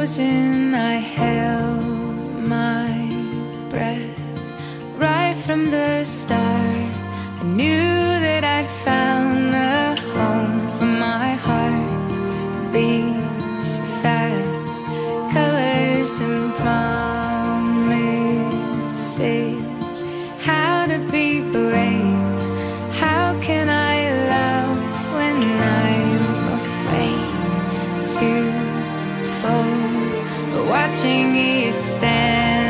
frozen, I held my breath. Right from the start, I knew that I'd found the home for my heart. Beats fast, colors and promises. How to be brave, how can I love when I'm afraid to fall? Watching you stand